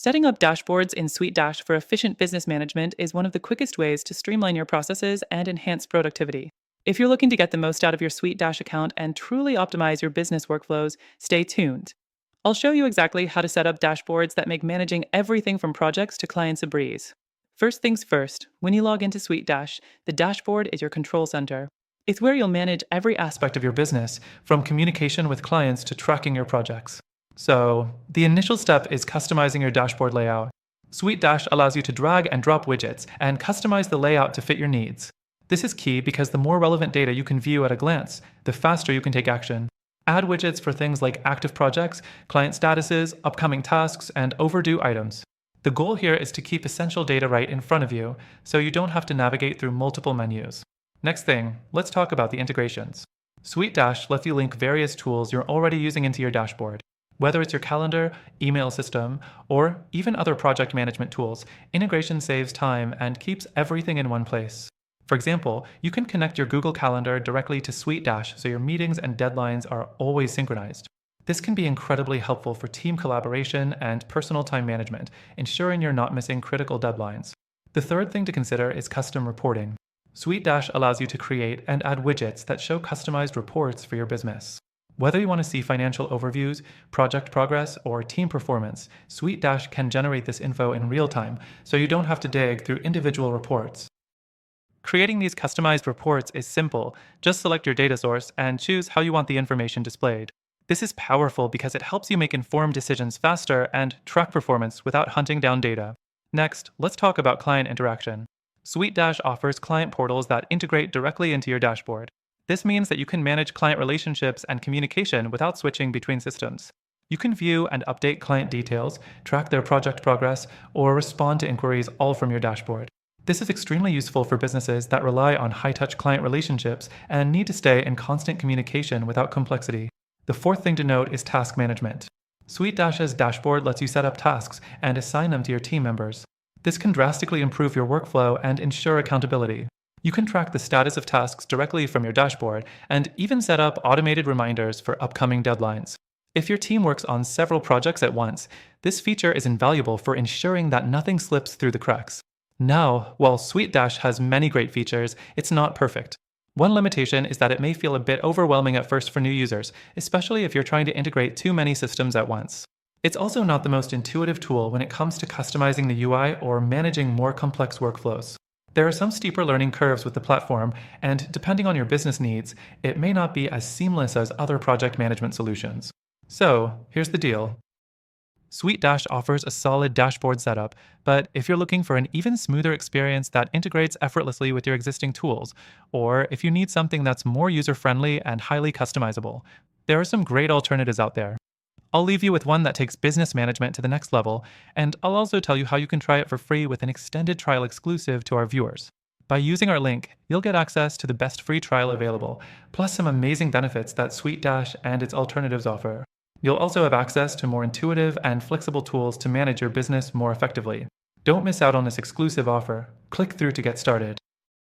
Setting up dashboards in SuiteDash for efficient business management is one of the quickest ways to streamline your processes and enhance productivity. If you're looking to get the most out of your SuiteDash account and truly optimize your business workflows, stay tuned. I'll show you exactly how to set up dashboards that make managing everything from projects to clients a breeze. First things first, when you log into SuiteDash, the dashboard is your control center. It's where you'll manage every aspect of your business, from communication with clients to tracking your projects. So, the initial step is customizing your dashboard layout. SuiteDash allows you to drag and drop widgets and customize the layout to fit your needs. This is key because the more relevant data you can view at a glance, the faster you can take action. Add widgets for things like active projects, client statuses, upcoming tasks, and overdue items. The goal here is to keep essential data right in front of you, so you don't have to navigate through multiple menus. Next thing, let's talk about the integrations. SuiteDash lets you link various tools you're already using into your dashboard. Whether it's your calendar, email system, or even other project management tools, integration saves time and keeps everything in one place. For example, you can connect your Google Calendar directly to SuiteDash so your meetings and deadlines are always synchronized. This can be incredibly helpful for team collaboration and personal time management, ensuring you're not missing critical deadlines. The third thing to consider is custom reporting. SuiteDash allows you to create and add widgets that show customized reports for your business. Whether you want to see financial overviews, project progress, or team performance, SuiteDash can generate this info in real time, so you don't have to dig through individual reports. Creating these customized reports is simple. Just select your data source and choose how you want the information displayed. This is powerful because it helps you make informed decisions faster and track performance without hunting down data. Next, let's talk about client interaction. SuiteDash offers client portals that integrate directly into your dashboard. This means that you can manage client relationships and communication without switching between systems. You can view and update client details, track their project progress, or respond to inquiries all from your dashboard. This is extremely useful for businesses that rely on high-touch client relationships and need to stay in constant communication without complexity. The fourth thing to note is task management. SuiteDash's dashboard lets you set up tasks and assign them to your team members. This can drastically improve your workflow and ensure accountability. You can track the status of tasks directly from your dashboard and even set up automated reminders for upcoming deadlines. If your team works on several projects at once, this feature is invaluable for ensuring that nothing slips through the cracks. Now, while SuiteDash has many great features, it's not perfect. One limitation is that it may feel a bit overwhelming at first for new users, especially if you're trying to integrate too many systems at once. It's also not the most intuitive tool when it comes to customizing the UI or managing more complex workflows. There are some steeper learning curves with the platform, and depending on your business needs, it may not be as seamless as other project management solutions. So, here's the deal. SuiteDash offers a solid dashboard setup, but if you're looking for an even smoother experience that integrates effortlessly with your existing tools, or if you need something that's more user-friendly and highly customizable, there are some great alternatives out there. I'll leave you with one that takes business management to the next level, and I'll also tell you how you can try it for free with an extended trial exclusive to our viewers. By using our link, you'll get access to the best free trial available, plus some amazing benefits that SuiteDash and its alternatives offer. You'll also have access to more intuitive and flexible tools to manage your business more effectively. Don't miss out on this exclusive offer. Click through to get started.